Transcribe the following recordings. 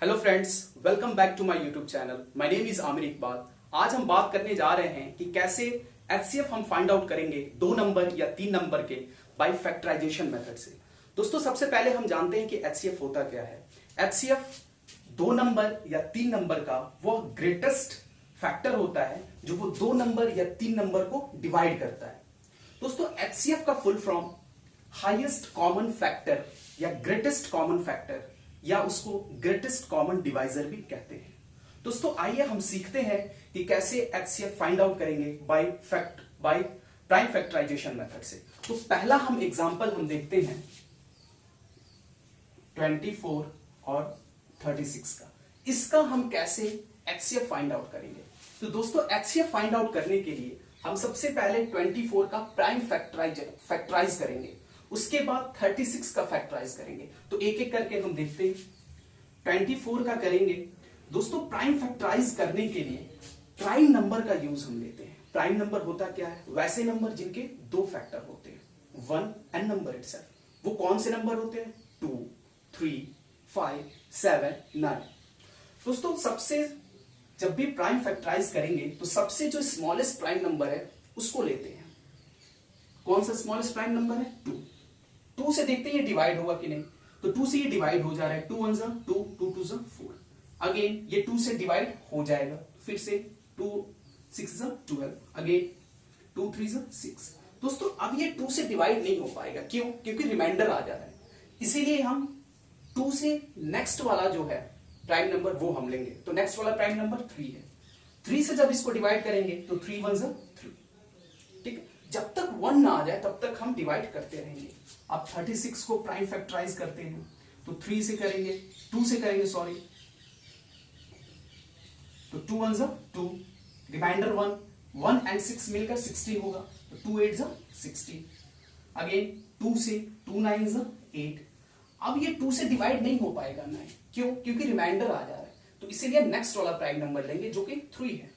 Hello friends, welcome back to my YouTube channel. My name is Aamir Iqbal. आज हम बात करने जा रहे हैं कि कैसे एचसीएफ हम फाइंड आउट करेंगे 2 नंबर या 3 नंबर के बाय फैक्टराइजेशन मेथड से। दोस्तों, सबसे पहले हम जानते हैं कि एचसीएफ होता क्या है। एचसीएफ 2 नंबर या 3 नंबर का वो ग्रेटेस्ट फैक्टर होता है जो वो 2 नंबर या 3 नंबर को डिवाइड करता है। दोस्तों, एचसीएफ का full form highest common factor या ग्रेटेस्ट कॉमन फैक्टर या उसको ग्रेटेस्ट कॉमन डिवाइजर भी कहते हैं। दोस्तों, आइए हम सीखते हैं कि कैसे एचसीएफ फाइंड आउट करेंगे बाय प्राइम फैक्टराइजेशन मेथड से। तो पहला हम एग्जांपल देखते हैं 24 और 36 का। इसका हम कैसे एचसीएफ फाइंड आउट करेंगे। तो दोस्तों, एचसीएफ फाइंड आउट करने के लिए हम सबसे पहले 24 का प्राइम फैक्टराइज करेंगे, उसके बाद 36 का फैक्टराइज करेंगे। तो एक एक करके हम देखते हैं। 24 का करेंगे। दोस्तों, प्राइम फैक्टराइज करने के लिए प्राइम नंबर का यूज हम लेते हैं। प्राइम नंबर होता क्या है? वैसे नंबर जिनके 2 फैक्टर होते हैं, 1 एंड नंबर इटसेल्फ। वो कौन से नंबर होते हैं? 2, 3, 5, 7, 9। दोस्तों, सबसे जब भी प्राइम फैक्टराइज करेंगे तो सबसे जो स्मॉलेस्ट प्राइम नंबर है उसको लेते हैं। कौन सा स्मॉलेस्ट प्राइम नंबर है? 2। 2 से देखते हैं ये डिवाइड होगा कि नहीं। तो 2 से ये डिवाइड हो जा रहा है। 2 1 जा 2, 2 2 जा 4। अगेन ये 2 से डिवाइड हो जाएगा। फिर से 2 6 जा 12। अगेन 2 3 जा 6। दोस्तों, अब ये 2 से डिवाइड नहीं हो पाएगा। क्यों? क्योंकि रिमाइंडर आ जा रहा है। इसीलिए हम 2 से नेक्स्ट वाला जो है प्राइम नंबर वो हम लेंगे। तो नेक्स्ट वाला प्राइम नंबर 3 है। 3 से जब इसको डिवाइड करेंगे तो 3 1 जा 3। ठीक है, जब तक 1 ना आ जाए तब तक हम डिवाइड करते रहेंगे। अब 36 को प्राइम फैक्टराइज करते हैं। तो 3 से करेंगे, 2 से करेंगे सॉरी। तो 2 1 जा 2, रिमाइंडर 1, 1 एंड 6 मिलकर 16 होगा। तो 2 8 जा 16। अगेन 2 से 2 9 जा 8। अब ये 2 से डिवाइड नहीं हो पाएगा 9। क्यों? क्योंकि रिमाइंडर आ जा रहा है। तो इसीलिए नेक्स्ट वाला प्राइम नंबर लेंगे जो कि 3 है।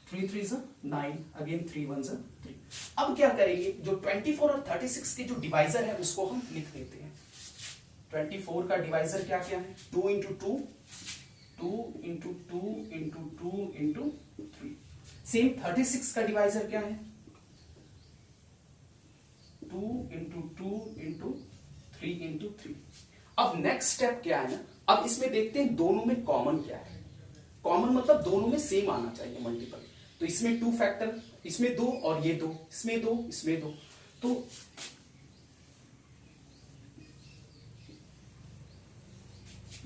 3 3 जा 9। अगेन 3 1 जा 3। अब क्या करेंगे? जो 24 और 36 के जो डिवाइजर है उसको हम लिख देते हैं। 24 का डिवाइजर क्या क्या है? 2 into 2, 2 into 2 into 2 into 3। Same 36 का डिवाइजर क्या है? 2 इंटू 2 इंटू 3 इंटू 3। अब नेक्स्ट स्टेप क्या है ना, अब इसमें देखते हैं दोनों में कॉमन क्या है। कॉमन मतलब दोनों में सेम आना चाहिए मल्टीपल। तो इसमें 2 फैक्टर, इसमें 2 और ये 2, इसमें 2, इसमें 2। तो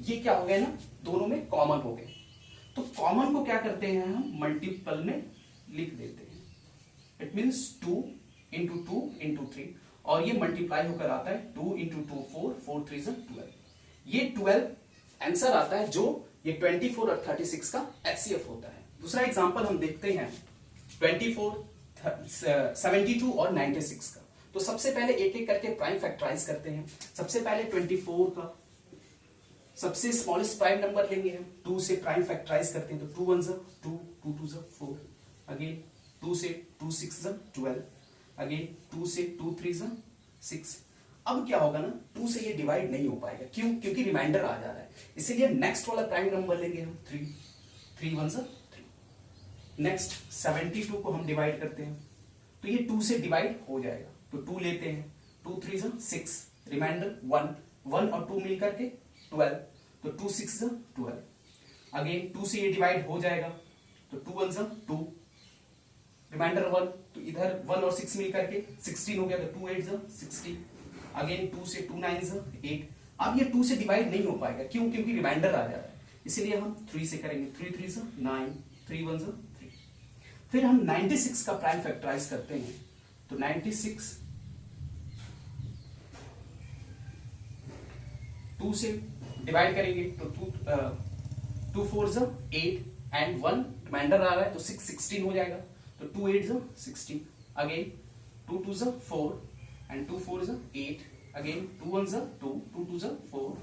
ये क्या हो गया ना, दोनों में कॉमन हो गए। तो कॉमन को क्या करते हैं हम मल्टीपल में लिख देते हैं। इट मींस 2 इंटू 2 इंटू 3 और ये मल्टीप्लाई होकर आता है 2 इंटू 2 4, 4 3 जा 12। ये 12 आंसर आता है जो ये 24 और 36 का एचसीएफ होता है। दूसरा एग्जांपल हम देखते हैं 24, 72 और 96 का। तो सबसे पहले एक एक करके प्राइम फैक्टराइज करते हैं। सबसे पहले 24 का सबसे स्मॉलेस्ट प्राइम नंबर लेंगे हम। 2 से प्राइम फैक्टराइज करते हैं। तो 2 1 जा 2, 2 2 जा 4। अगेन 2 से 2 6 जा 12। अगेन 2 से 2 3 जा 6। अब क्या होगा ना, 2 से ये डिवाइड नहीं हो पाएगा। क्यों? क्योंकि रिमाइंडर आ जा रहा है। इसीलिए नेक्स्ट वाला प्राइम नंबर लेंगे हम 3, 3 1 जा 3। नेक्स्ट 72 को हम डिवाइड करते हैं। तो ये 2 से डिवाइड हो जाएगा। तो 2 लेते हैं। 2 3 जा 6, रिमाइंडर 1, 1 और 2 मिलकर के 12। तो 2 6 जा 12। अगेन 2 से ये डिवाइड हो जाएगा। तो 2 1 जा 2, रिमाइंडर 1। तो इधर 1 और 6 मिलकर के 16 हो गया। तो 2 8 जा 16। अगेन 2 से 2 9 जा 8। अब ये 2 से डिवाइड नहीं हो पाएगा। क्यों? क्योंकि रिमाइंडर आ जा रहा है। इसीलिए हम 3 से करेंगे। 3 3 जा 9, 3 1 जा 3। फिर हम 96 का प्राइम फैक्टराइज करते हैं। तो 96 2 से डिवाइड करेंगे। तो 2 4 जा 8 एंड 1 रिमाइंडर आ रहा है। तो 6 16 हो जाएगा। तो 2 8 जा 16। अगेन 2 2 जा 4 एंड 2 4 जा 8। अगेन 2 1 जा 2, 2 2 जा 4,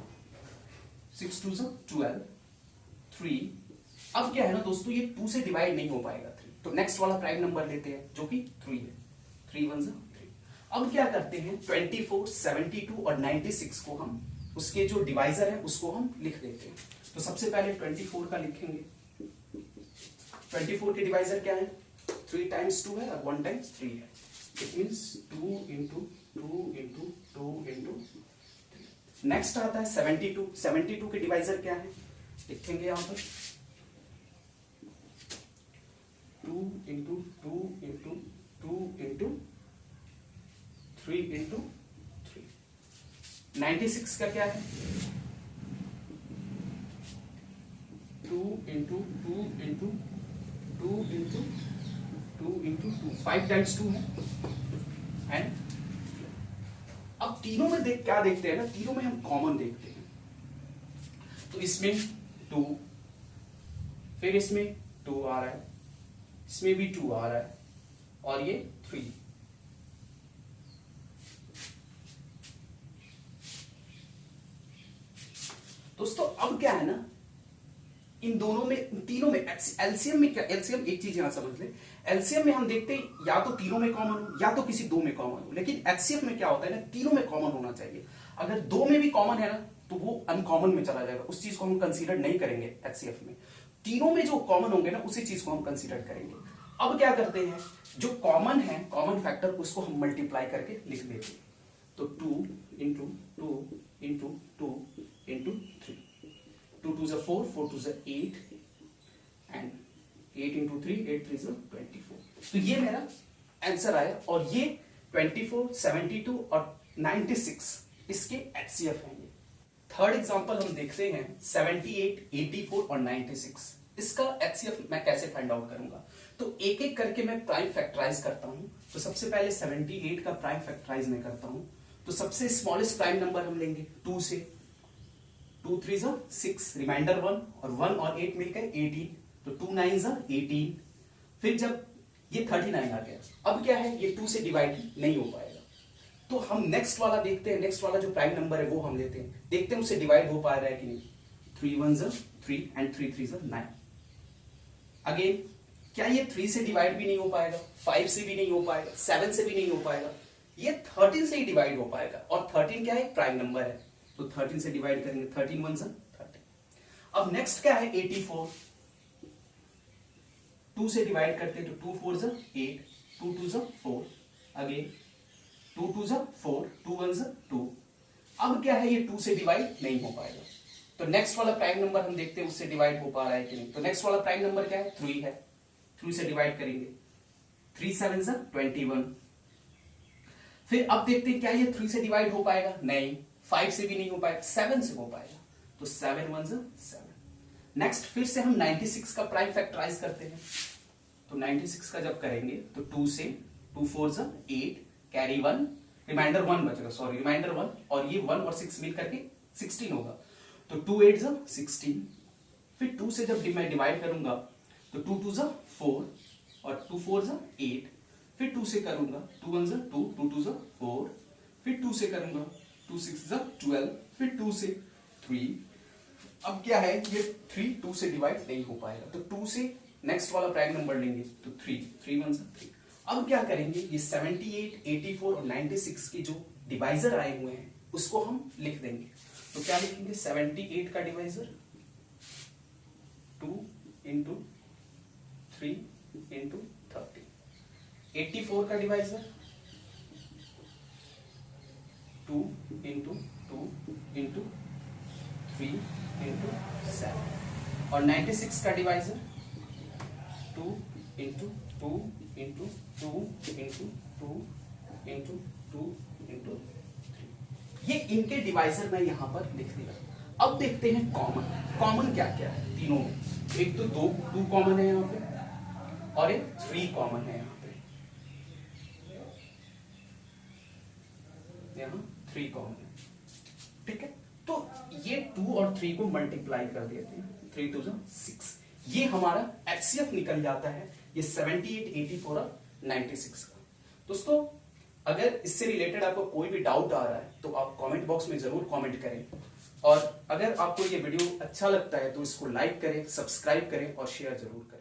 6 2 जा 12, 3। अब क्या है ना दोस्तों, ये 2 से डिवाइड नहीं हो पाएगा 3। तो नेक्स्ट वाला प्राइम नंबर लेते हैं जो कि 3 है। 3 1 जा 3। अब क्या करते हैं 24, 72 और 96 को हम उसके जो डिवाइजर है उसको हम लिख देते हैं। तो सबसे पहले 24 का लिखेंगे। 24 के डिवाइजर क्या है? 3 टाइम्स 2 है और 1 टाइम्स 3 है। It means 2 into 2 into 2 into 3। Next आता है 72। 72 के डिवाइजर क्या है? लिखेंगे यहां पर 2 इंटू 2 इंटू 2 इंटू 3 इंटू 3। 96 का क्या है? 2 into 2 into 2 into 2 into 2, 5 times 2 है। एंड अब तीनों में क्या देखते हैं ना, तीनों में हम कॉमन देखते हैं। तो इसमें 2, फिर इसमें 2 आ रहा है, इसमें भी 2 आ रहा है, और ये 3। दोस्तों अब क्या है ना, इन दोनों में, इन तीनों में एलसीएम में क्या, एलसीएम एक चीज यहां समझ ले, एलसीएम में हम देखते हैं या तो तीनों में कॉमन हो या तो किसी दो में कॉमन हो, लेकिन एचसीएफ में क्या होता है ना, तीनों में कॉमन होना चाहिए। अगर दो में भी कॉमन है ना तो वो अनकॉमन में चला जाएगा, उस चीज को हम कंसीडर नहीं करेंगे एचसीएफ में। तीनों में जो कॉमन होंगे ना उसी चीज को हम कंसीडर करेंगे। अब क्या करते हैं, जो कॉमन है, कॉमन फैक्टर, उसको हम मल्टीप्लाई करके लिख देते हैं। तो 2 इंटू 2 इंटू 2 इंटू 3, 2 2 ज़ा 4, 4 2 ज़ा 8, एंड 8 इंटू 3, 8 3 ज़ा 24। तो ये मेरा आंसर आया, और ये 24, 72 और 96 इसके एचसीएफ हैं। ये थर्ड एग्जांपल हम देखते हैं 78, 84 और 96। इसका एचसीएफ मैं कैसे फाइंड आउट करूंगा, तो एक एक करके मैं प्राइम फैक्टराइज करता हूं। तो सबसे पहले 78 का प्राइम फैक्टराइज मैं करता हूं। तो सबसे स्मॉलेस्ट प्राइम नंबर हम लेंगे 2 से, 2 3 ज़ा 6, रिमाइंडर 1, और 1 और 8 मिलकर 18, तो 2 9 ज़ा 18। फिर जब ये 39 आ गया, अब क्या है, ये 2 से डिवाइड नहीं हो पाएगा, तो हम नेक्स्ट वाला देखते हैं। नेक्स्ट वाला जो प्राइम नंबर है वो हम लेते हैं, देखते हैं उससे डिवाइड हो पा रहा है कि नहीं। 3 1 ज़ा 3 एंड 3 3 ज़ा 9। अगेन क्या ये 3 से डिवाइड भी नहीं हो पाएगा, 5 से भी नहीं हो पाएगा, 7 से भी नहीं हो पाएगा, ये 13 से ही डिवाइड हो पाएगा, और 13 क्या है, प्राइम नंबर है, तो 13 से डिवाइड करेंगे, 13 1 ज़ा 13। अब नेक्स्ट क्या है 84, 2 से डिवाइड करते हैं, तो 2 4 ज़ा 8, 2 2 ज़ा 4, अगेन 2 2 ज़ा 4, 2 1 ज़ा 2। अब क्या है, ये 2 से डिवाइड नहीं हो पाएगा, तो नेक्स्ट वाला प्राइम नंबर हम देखते हैं उससे डिवाइड हो पा रहा है कि नहीं। तो नेक्स्ट वाला प्राइम नंबर क्या है, 3 है, 3 से डिवाइड करेंगे, 3 7 ज़ा 21। फिर अब देखते हैं क्या ये 3 से डिवाइड हो पाएगा, नहीं, 5 से भी नहीं हो पाएगा, 7 से हो पाएगा, तो 7 1 ज़ा 7। नेक्स्ट फिर से हम 96 का प्राइम फैक्टराइज करते हैं। तो 96 का जब करेंगे तो 2 से, 2 4 ज़ा 8, कैरी 1, रिमाइंडर 1 बचेगा, सॉरी रिमाइंडर 1, और ये 1 और 6 मिल करके 16 होगा, तो 2 8 ज़ा 16। फिर 2 से जब मैं डिवाइड करूंगा तो 2 2 ज़ा 4, और 2 4 ज़ा 8। फिर 2 से करूंगा, 2 1 ज़ा 2, 2 2 ज़ा 4। फिर 2 से करूंगा, 2 6 ज़ा 12। फिर 2 से 3। अब क्या है, ये 3 2 से डिवाइड नहीं हो पाएगा, तो 2 से नेक्स्ट वाला प्राइम नंबर लेंगे, तो 3 3 1 ज़ा 3। अब क्या करेंगे, ये 78, 84 और 96 की जो डिवाइजर आए हुए हैं उसको हम लिख देंगे। तो क्या लिखेंगे, 78 का डिवाइजर 2 इंटू 3 इंटू 30, 84 का डिवाइजर 2 इंटू 2 इंटू 3 इंटू 7, और 96 का divisor 2 into 2 into 2 into 2 into 2 into 3। ये इनके डिवाइजर मैं यहां पर लिख दिया। अब देखते हैं कॉमन, कॉमन क्या क्या है तीनों में। एक तो 2 कॉमन है यहां पे, और एक 3 कॉमन है यहां पे, यहां 3 कॉमन है, ठीक है। तो ये 2 और 3 को मल्टीप्लाई कर देते हैं, 3 2 ज़ा 6, ये हमारा एचसीएफ निकल जाता है, ये 78, 84 और 96 का। दोस्तों अगर इससे रिलेटेड आपको कोई भी डाउट आ रहा है तो आप कमेंट बॉक्स में जरूर कमेंट करें, और अगर आपको ये वीडियो अच्छा लगता है तो इसको लाइक करें, सब्सक्राइब करें और शेयर जरूर करें।